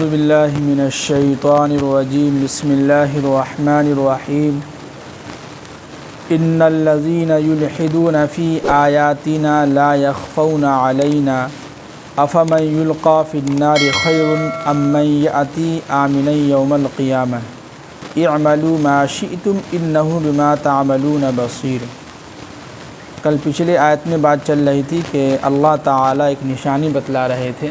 باللہ من الشیطان الرجیم بسم اللہ الرحمن الرحیم ان الذین یلحدون فی آیاتنا لا یخفون علینا افمن یلقی فی النار خیر ام من یأتی آمنا یوم القیامہ اعملوا ما شئتم انہ بما تعملون بصیر۔ کل پچھلے آیت میں بات چل رہی تھی کہ اللہ تعالیٰ ایک نشانی بتلا رہے تھے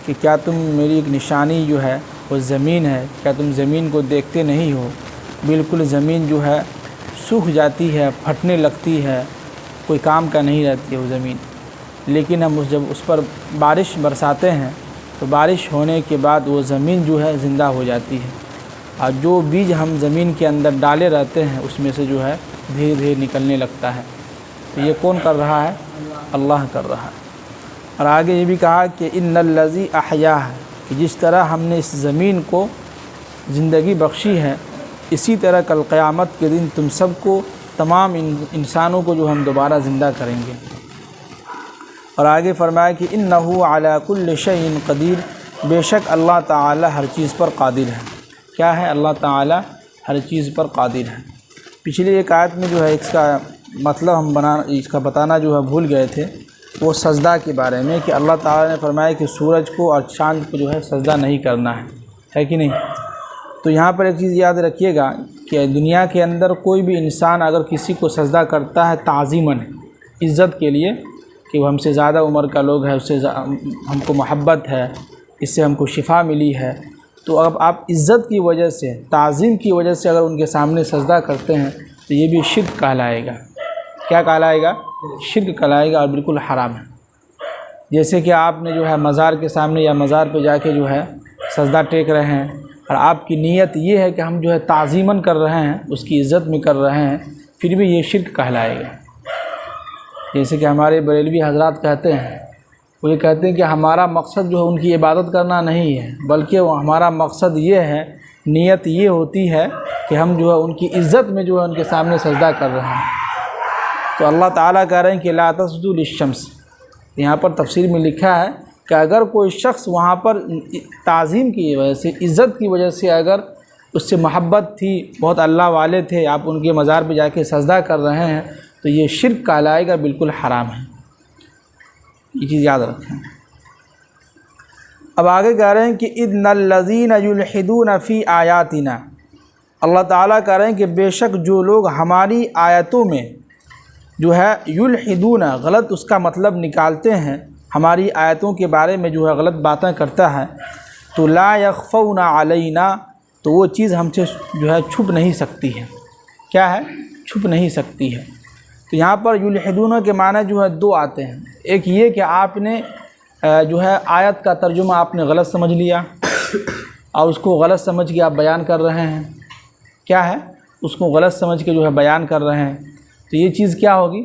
کہ کیا تم میری ایک نشانی جو ہے وہ زمین ہے، کیا تم زمین کو دیکھتے نہیں ہو؟ بالکل زمین جو ہے سوکھ جاتی ہے، پھٹنے لگتی ہے، کوئی کام کا نہیں رہتی ہے وہ زمین، لیکن ہم جب اس پر بارش برساتے ہیں تو بارش ہونے کے بعد وہ زمین جو ہے زندہ ہو جاتی ہے، اور جو بیج ہم زمین کے اندر ڈالے رہتے ہیں اس میں سے جو ہے دھیرے دھیرے نکلنے لگتا ہے۔ تو یہ کون کر رہا ہے؟ اللہ کر رہا ہے۔ اور آگے یہ بھی کہا کہ ان الذی احیاھا، کہ جس طرح ہم نے اس زمین کو زندگی بخشی ہے اسی طرح کل قیامت کے دن تم سب کو، تمام انسانوں کو جو ہم دوبارہ زندہ کریں گے۔ اور آگے فرمایا کہ انہ علی کل شیء قدیر، بے شک اللہ تعالی ہر چیز پر قادر ہے۔ کیا ہے؟ اللہ تعالی ہر چیز پر قادر ہے۔ پچھلی ایک آیت میں جو ہے اس کا مطلب ہم اس کا بتانا جو ہے بھول گئے تھے، وہ سجدہ کے بارے میں، کہ اللہ تعالیٰ نے فرمایا کہ سورج کو اور چاند کو جو ہے سجدہ نہیں کرنا ہے کہ نہیں؟ تو یہاں پر ایک چیز یاد رکھیے گا کہ دنیا کے اندر کوئی بھی انسان اگر کسی کو سجدہ کرتا ہے تعظیماً، عزت کے لیے، کہ وہ ہم سے زیادہ عمر کا لوگ ہے، اس سے ہم کو محبت ہے، اس سے ہم کو شفا ملی ہے، تو اب آپ عزت کی وجہ سے، تعظیم کی وجہ سے اگر ان کے سامنے سجدہ کرتے ہیں تو یہ بھی شرک کہلائے گا۔ کیا کہلائے گا؟ شرک کہلائے گا، اور بالکل حرام ہے۔ جیسے کہ آپ نے جو ہے مزار کے سامنے یا مزار پہ جا کے جو ہے سجدہ ٹیک رہے ہیں، اور آپ کی نیت یہ ہے کہ ہم جو ہے تعظیماً کر رہے ہیں، اس کی عزت میں کر رہے ہیں، پھر بھی یہ شرک کہلائے گا۔ جیسے کہ ہمارے بریلوی حضرات کہتے ہیں، وہ یہ کہتے ہیں کہ ہمارا مقصد جو ہے ان کی عبادت کرنا نہیں ہے، بلکہ ہمارا مقصد یہ ہے، نیت یہ ہوتی ہے کہ ہم جو ہے ان کی عزت میں جو ہے ان کے سامنے سجدہ کر رہے ہیں۔ تو اللہ تعالیٰ کہہ رہے ہیں کہ لا تسجدوا للشمس۔ یہاں پر تفسیر میں لکھا ہے کہ اگر کوئی شخص وہاں پر تعظیم کی وجہ سے، عزت کی وجہ سے اگر اس سے محبت تھی، بہت اللہ والے تھے، آپ ان کے مزار پہ جا کے سجدہ کر رہے ہیں، تو یہ شرک کہلائے گا، بالکل حرام ہے۔ یہ چیز یاد رکھیں۔ اب آگے کہہ رہے ہیں کہ ان الذین یلحدون فی آیاتنا، اللہ تعالیٰ کہہ رہے ہیں کہ بے شک جو لوگ ہماری آیتوں میں جو ہے یلحدون، غلط اس کا مطلب نکالتے ہیں، ہماری آیتوں کے بارے میں جو ہے غلط باتیں کرتا ہے، تو لا یخفون علینا، تو وہ چیز ہم سے جو ہے چھپ نہیں سکتی ہے۔ کیا ہے؟ چھپ نہیں سکتی ہے۔ تو یہاں پر یلحدون کے معنی جو ہے دو آتے ہیں۔ ایک یہ کہ آپ نے جو ہے آیت کا ترجمہ آپ نے غلط سمجھ لیا، اور اس کو غلط سمجھ کے آپ بیان کر رہے ہیں۔ کیا ہے؟ اس کو غلط سمجھ کے جو ہے بیان کر رہے ہیں، تو یہ چیز کیا ہوگی؟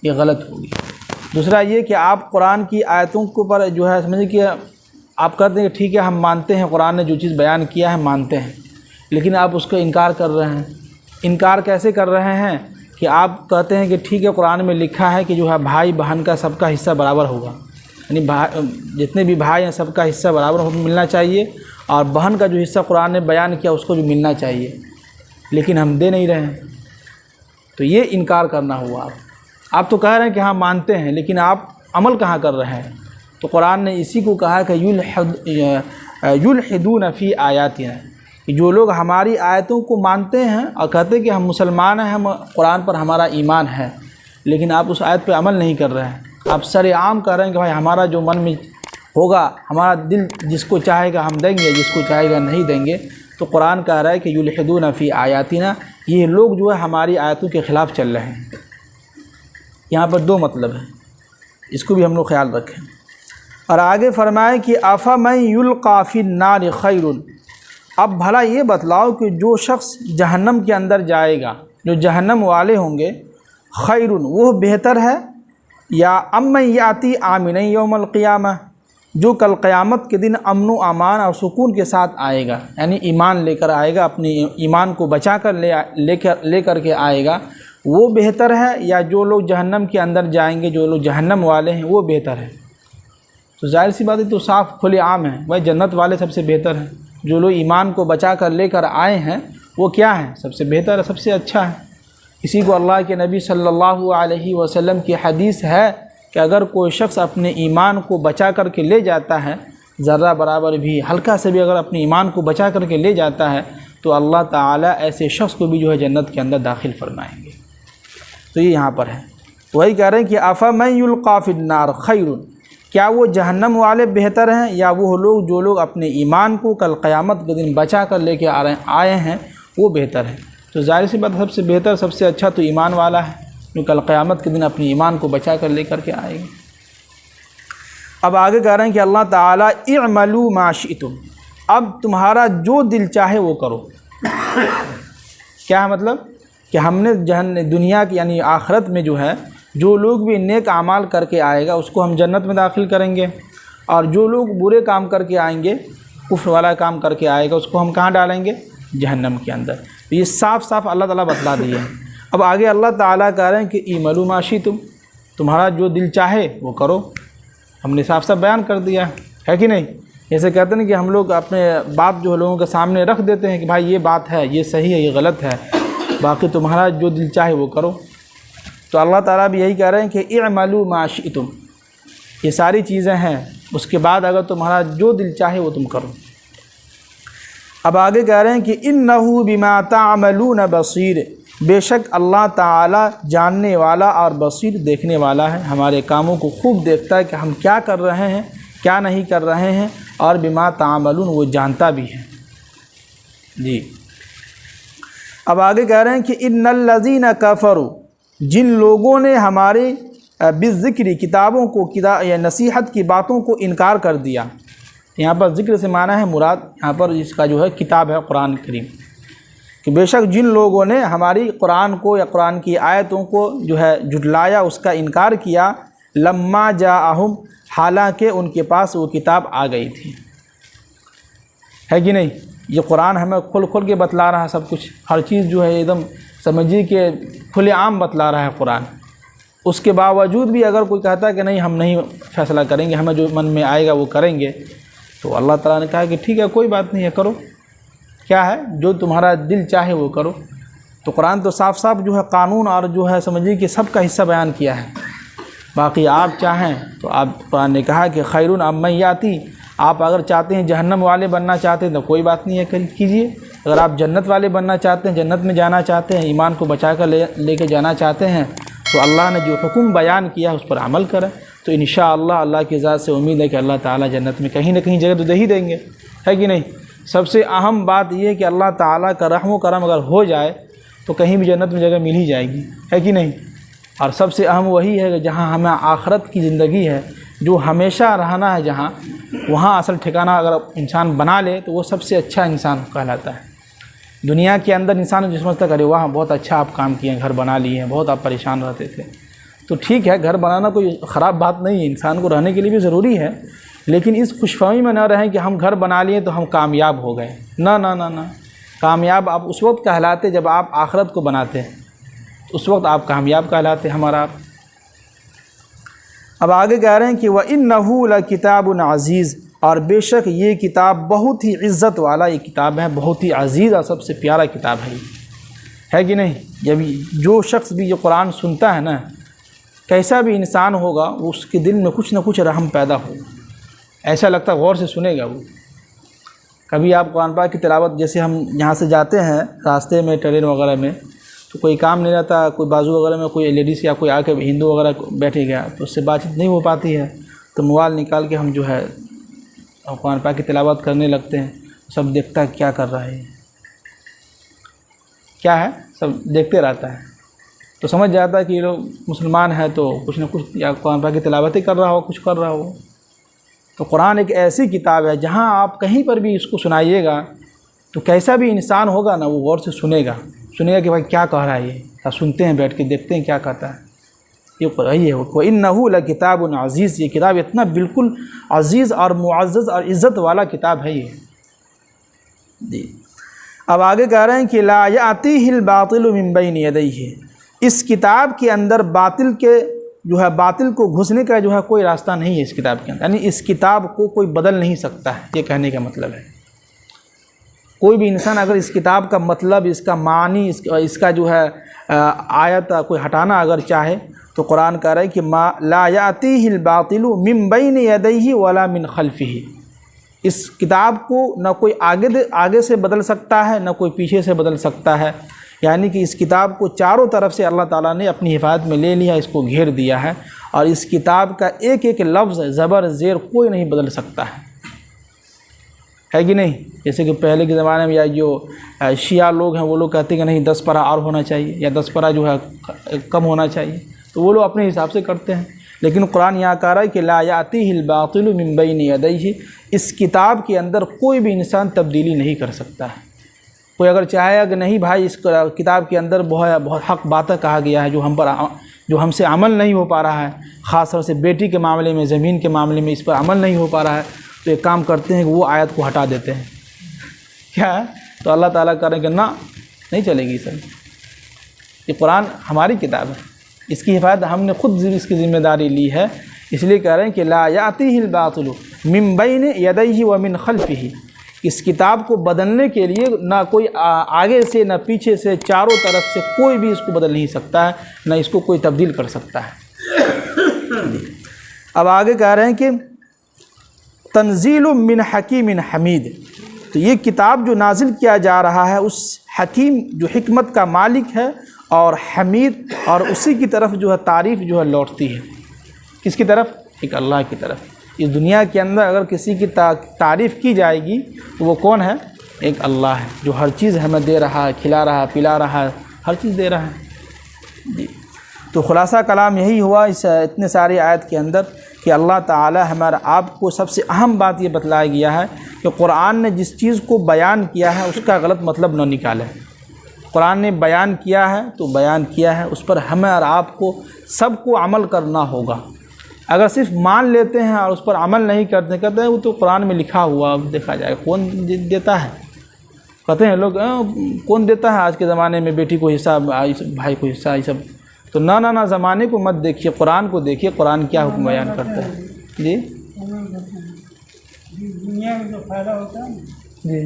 یہ غلط ہوگی۔ دوسرا یہ کہ آپ قرآن کی آیتوں کے اوپر جو ہے سمجھیں کہ آپ کہتے ہیں کہ ٹھیک ہے ہم مانتے ہیں قرآن نے جو چیز بیان کیا ہے مانتے ہیں، لیکن آپ اس کا انکار کر رہے ہیں۔ انکار کیسے کر رہے ہیں؟ کہ آپ کہتے ہیں کہ ٹھیک ہے قرآن میں لکھا ہے کہ جو ہے بھائی بہن کا سب کا حصہ برابر ہوگا، یعنی جتنے بھی بھائی ہیں سب کا حصہ برابر ملنا چاہیے، اور بہن کا جو حصہ قرآن نے بیان کیا اس کو جو ملنا چاہیے، لیکن ہم دے نہیں رہے ہیں، تو یہ انکار کرنا ہوا۔ آپ تو کہہ رہے ہیں کہ ہاں مانتے ہیں، لیکن آپ عمل کہاں کر رہے ہیں؟ تو قرآن نے اسی کو کہا کہ یلحدون فی آیاتنا، کہ جو لوگ ہماری آیتوں کو مانتے ہیں اور کہتے ہیں کہ ہم مسلمان ہیں، ہم قرآن پر ہمارا ایمان ہے، لیکن آپ اس آیت پہ عمل نہیں کر رہے ہیں، آپ سر عام کہہ رہے ہیں کہ بھائی ہمارا جو من میں ہوگا، ہمارا دل جس کو چاہے گا ہم دیں گے، جس کو چاہے گا نہیں دیں گے۔ تو قرآن کہہ رہا ہے کہ یلحدون فی آیاتنا، یہ لوگ جو ہے ہماری آیتوں کے خلاف چل رہے ہیں۔ یہاں پر دو مطلب ہیں، اس کو بھی ہم لوگ خیال رکھیں۔ اور آگے فرمائے کہ افمن یلقی فی النار خیر، اب بھلا یہ بتلاؤ کہ جو شخص جہنم کے اندر جائے گا، جو جہنم والے ہوں گے، خیر وہ بہتر ہے، یا امن یاتی آمنا یوم القیامہ، جو کل قیامت کے دن امن و امان اور سکون کے ساتھ آئے گا، یعنی ایمان لے کر آئے گا، اپنے ایمان کو بچا کر لے کر کے آئے گا، وہ بہتر ہے، یا جو لوگ جہنم کے اندر جائیں گے، جو لوگ جہنم والے ہیں وہ بہتر ہے؟ تو ظاہر سی بات ہے تو صاف کھلے عام ہے، بھائی جنت والے سب سے بہتر ہیں، جو لوگ ایمان کو بچا کر لے کر آئے ہیں وہ کیا ہیں؟ سب سے بہتر ہے، سب سے اچھا ہے۔ اسی کو اللہ کے نبی صلی اللہ علیہ وسلم کی حدیث ہے کہ اگر کوئی شخص اپنے ایمان کو بچا کر کے لے جاتا ہے، ذرہ برابر بھی، ہلکا سے بھی اگر اپنے ایمان کو بچا کر کے لے جاتا ہے تو اللہ تعالیٰ ایسے شخص کو بھی جو ہے جنت کے اندر داخل فرمائیں گے۔ تو یہ یہاں پر ہے، وہی کہہ رہے ہیں کہ افمن یلقی فی النار خیر، کیا وہ جہنم والے بہتر ہیں یا وہ لوگ جو لوگ اپنے ایمان کو کل قیامت کے دن بچا کر لے کے آئے ہیں وہ بہتر ہیں؟ تو ظاہر سی بات سب سے بہتر، سب سے اچھا تو ایمان والا ہے جو کل قیامت کے دن اپنے ایمان کو بچا کر لے کر کے آئے گا۔ اب آگے کہہ رہے ہیں کہ اللہ تعالیٰ اعملوا ما شئتم، اب تمہارا جو دل چاہے وہ کرو۔ کیا مطلب؟ کہ ہم نے دنیا کی یعنی آخرت میں جو ہے جو لوگ بھی نیک اعمال کر کے آئے گا اس کو ہم جنت میں داخل کریں گے، اور جو لوگ برے کام کر کے آئیں گے، کفر والا کام کر کے آئے گا، اس کو ہم کہاں ڈالیں گے؟ جہنم کے اندر۔ تو یہ صاف صاف اللہ تعالیٰ بتلا دیے ہیں۔ اب آگے اللہ تعالیٰ کہہ رہے ہیں کہ اعملوا ما شئتم، تمہارا جو دل چاہے وہ کرو۔ ہم نے صاف صاف بیان کر دیا ہے کہ نہیں؟ جیسے کہتے ہیں کہ ہم لوگ اپنے بات جو لوگوں کے سامنے رکھ دیتے ہیں کہ بھائی یہ بات ہے، یہ صحیح ہے، یہ غلط ہے، باقی تمہارا جو دل چاہے وہ کرو۔ تو اللہ تعالیٰ بھی یہی کہہ رہے ہیں کہ اعملوا ما شئتم، یہ ساری چیزیں ہیں، اس کے بعد اگر تمہارا جو دل چاہے وہ تم کرو۔ اب آگے کہہ رہے ہیں کہ انہ بما تعملون بصیر، بے شک اللہ تعالیٰ جاننے والا اور بصیر دیکھنے والا ہے، ہمارے کاموں کو خوب دیکھتا ہے کہ ہم کیا کر رہے ہیں کیا نہیں کر رہے ہیں، اور بما تعملون وہ جانتا بھی ہے۔ جی اب آگے کہہ رہے ہیں کہ ان الذین کفروا، جن لوگوں نے ہمارے بالذکر کتابوں کو یا نصیحت کی باتوں کو انکار کر دیا، یہاں پر ذکر سے معنی ہے مراد یہاں پر اس کا جو ہے کتاب ہے قرآن کریم، کہ بے شک جن لوگوں نے ہماری قرآن کو یا قرآن کی آیتوں کو جو ہے جھٹلایا، اس کا انکار کیا، لما جاءہم، حالانکہ ان کے پاس وہ کتاب آ گئی تھی۔ ہے کہ نہیں؟ یہ قرآن ہمیں کھول کھول کے بتلا رہا ہے سب کچھ، ہر چیز جو ہے ایک دم سمجھیے کہ کھلے عام بتلا رہا ہے قرآن۔ اس کے باوجود بھی اگر کوئی کہتا ہے کہ نہیں ہم نہیں فیصلہ کریں گے، ہمیں جو من میں آئے گا وہ کریں گے، تو اللہ تعالیٰ نے کہا کہ ٹھیک ہے کوئی بات نہیں ہے، کرو، کیا ہے جو تمہارا دل چاہے وہ کرو۔ تو قرآن تو صاف صاف جو ہے قانون اور جو ہے سمجھیے کہ سب کا حصہ بیان کیا ہے۔ باقی آپ چاہیں تو آپ، قرآن نے کہا کہ خیر ام من یاتی، آپ اگر چاہتے ہیں جہنم والے بننا چاہتے ہیں تو کوئی بات نہیں ہے کیجیے، اگر آپ جنت والے بننا چاہتے ہیں، جنت میں جانا چاہتے ہیں، ایمان کو بچا کر لے کے جانا چاہتے ہیں، تو اللہ نے جو حکم بیان کیا اس پر عمل کریں، تو انشاءاللہ اللہ کی ذات سے امید ہے کہ اللہ تعالیٰ جنت میں کہیں نہ کہیں جگہ تو دے ہی دیں گے، ہے کہ نہیں؟ سب سے اہم بات یہ ہے کہ اللہ تعالیٰ کا رحم و کرم اگر ہو جائے تو کہیں بھی جنت میں جگہ مل ہی جائے گی، ہے کہ نہیں؟ اور سب سے اہم وہی ہے کہ جہاں ہمیں آخرت کی زندگی ہے، جو ہمیشہ رہنا ہے جہاں، وہاں اصل ٹھکانہ اگر انسان بنا لے تو وہ سب سے اچھا انسان کہلاتا ہے۔ دنیا کے اندر انسان جو سمجھتا کرے وہاں بہت اچھا آپ کام کیے ہیں، گھر بنا لیے ہیں، بہت آپ پریشان رہتے تھے، تو ٹھیک ہے گھر بنانا کوئی خراب بات نہیں ہے، انسان کو رہنے کے لیے بھی ضروری ہے، لیکن اس خوش فہمی میں نہ رہیں کہ ہم گھر بنا لیے تو ہم کامیاب ہو گئے، نہ نہ نہ نہ، کامیاب آپ اس وقت کہلاتے جب آپ آخرت کو بناتے ہیں، اس وقت آپ کامیاب کہلاتے ہمارا آپ۔ اب آگے کہہ رہے ہیں کہ وَإِنَّهُ لَكِتَابٌ عَزِيزٌ، اور بے شک یہ کتاب بہت ہی عزت والا یہ کتاب ہے، بہت ہی عزیز اور سب سے پیارا کتاب ہے کہ نہیں؟ جب جو شخص بھی یہ قرآن سنتا ہے نا، کیسا بھی انسان ہوگا اس کے دل میں کچھ نہ کچھ رحم پیدا ہوگا، ایسا لگتا ہے غور سے سنے گا وہ۔ کبھی آپ قرآن پاک کی تلاوت، جیسے ہم یہاں سے جاتے ہیں راستے میں ٹرین وغیرہ میں، تو کوئی کام نہیں رہتا، کوئی بازو وغیرہ میں کوئی لیڈیز یا کوئی آ کے ہندو وغیرہ بیٹھے گیا تو اس سے بات چیت نہیں ہو پاتی ہے، تو موبائل نکال کے ہم جو ہے قرآن پاک کی تلاوت کرنے لگتے ہیں، سب دیکھتا ہے کیا کر رہا ہے، کیا ہے، سب دیکھتے رہتا ہے، تو سمجھ جاتا ہے کہ یہ لوگ مسلمان ہیں تو کچھ نہ کچھ یا قرآن پاک کی تلاوت ہی کر رہا ہو، کچھ کر رہا ہو۔ تو قرآن ایک ایسی کتاب ہے جہاں آپ کہیں پر بھی اس کو سنائیے گا تو کیسا بھی انسان ہوگا نا وہ غور سے سنے گا کہ بھائی کیا کہہ رہا ہے یہ، سنتے ہیں بیٹھ کے دیکھتے ہیں کیا کہتا ہے، یہ ہے وَإِنَّهُ لَكِتَابٌ عَزِيزٌ، یہ کتاب اتنا بالکل عزیز اور معزز اور عزت والا کتاب ہے یہ جی۔ اب آگے کہہ رہے ہیں کہ لَا يَأْتِيهِ الْبَاطِلُ مِن بَيْنِ يَدَيْهِ، اس کتاب کے اندر باطل کے جو ہے باطل کو گھسنے کا جو ہے کوئی راستہ نہیں ہے اس کتاب کے اندر، یعنی اس کتاب کو کوئی بدل نہیں سکتا ہے، یہ کہنے کا مطلب ہے۔ کوئی بھی انسان اگر اس کتاب کا مطلب، اس کا معنی، اس کا جو ہے آیت کوئی ہٹانا اگر چاہے تو قرآن کہہ رہا ہے کہ ما لا یاتیہ الباطل من بین یدیہ ولا من خلفہ، اس کتاب کو نہ کوئی آگے سے بدل سکتا ہے، نہ کوئی پیچھے سے بدل سکتا ہے، یعنی کہ اس کتاب کو چاروں طرف سے اللہ تعالیٰ نے اپنی حفاظت میں لے لیا، اس کو گھیر دیا ہے، اور اس کتاب کا ایک ایک لفظ زبر زیر کوئی نہیں بدل سکتا ہے کہ نہیں؟ جیسے کہ پہلے کے زمانے میں یا جو شیعہ لوگ ہیں وہ لوگ کہتے ہیں کہ نہیں 10 پارہ اور ہونا چاہیے یا 10 پارہ جو ہے کم ہونا چاہیے، تو وہ لوگ اپنے حساب سے کرتے ہیں، لیکن قرآن یہاں کہہ رہا ہے کہ لا یاتیہ الباطل من بین یدیہ، اس کتاب کے اندر کوئی بھی انسان تبدیلی نہیں کر سکتا ہے۔ کوئی اگر چاہے کہ نہیں بھائی اس کتاب کے اندر بہت حق باتیں کہا گیا ہے جو ہم سے عمل نہیں ہو پا رہا ہے، خاص طور سے بیٹی کے معاملے میں، زمین کے معاملے میں اس پر عمل نہیں ہو پا رہا ہے، تو ایک کام کرتے ہیں کہ وہ آیت کو ہٹا دیتے ہیں، کیا ہے؟ تو اللہ تعالیٰ کہہ رہے ہیں کہ نہ، نہیں چلے گی سر، یہ قرآن ہماری کتاب ہے، اس کی حفاظت ہم نے خود اس کی ذمہ داری لی ہے، اس لیے کہہ رہے ہیں کہ لا یاتیہ الباطل من بین یدیہ ومن خلفہ، اس کتاب کو بدلنے کے لیے نہ کوئی آگے سے نہ پیچھے سے، چاروں طرف سے کوئی بھی اس کو بدل نہیں سکتا ہے، نہ اس کو کوئی تبدیل کر سکتا ہے۔ اب آگے کہہ رہے ہیں کہ تنزیل من حکیم حمید، تو یہ کتاب جو نازل کیا جا رہا ہے اس حکیم جو حکمت کا مالک ہے اور حمید، اور اسی کی طرف جو ہے تعریف جو ہے لوٹتی ہے، کس کی طرف؟ ایک اللہ کی طرف۔ اس دنیا کے اندر اگر کسی کی تعریف کی جائے گی تو وہ کون ہے؟ ایک اللہ ہے، جو ہر چیز ہمیں دے رہا ہے، کھلا رہا ہے، پلا رہا ہے، ہر چیز دے رہا ہے جی۔ تو خلاصہ کلام یہی ہوا اس اتنے ساری آیت کے اندر کہ اللہ تعالی ہمارا آپ کو سب سے اہم بات یہ بتلایا گیا ہے کہ قرآن نے جس چیز کو بیان کیا ہے اس کا غلط مطلب نہ نکالے۔ قرآن نے بیان کیا ہے تو بیان کیا ہے، اس پر ہمیں اور آپ کو سب کو عمل کرنا ہوگا۔ اگر صرف مان لیتے ہیں اور اس پر عمل نہیں کرتے، کہتے ہیں وہ تو قرآن میں لکھا ہوا، دیکھا جائے کون دیتا ہے، کہتے ہیں لوگ کون دیتا ہے آج کے زمانے میں بیٹی کو حصہ، بھائی کو حصہ، یہ سب تو نہ زمانے کو مت دیکھیے، قرآن کو دیکھیے، قرآن کیا حکم بیان کرتا ہے جی۔ دنیا میں جو فائدہ ہوتا ہے جی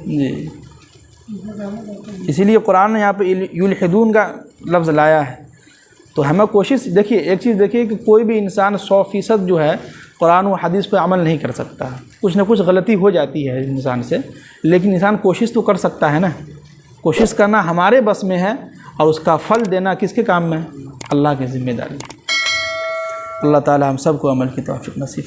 جی، اسی لیے قرآن نے یہاں پہ یلحدون کا لفظ لایا ہے۔ تو ہمیں کوشش، دیکھیے ایک چیز دیکھیے کہ کوئی بھی انسان 100% جو ہے قرآن و حدیث پہ عمل نہیں کر سکتا، کچھ نہ کچھ غلطی ہو جاتی ہے انسان سے، لیکن انسان کوشش تو کر سکتا ہے نا۔ کوشش کرنا ہمارے بس میں ہے، اور اس کا پھل دینا کس کے کام میں ہے؟ اللہ کی ذمہ داری۔ اللہ تعالی ہم سب کو عمل کی توفیق نصیب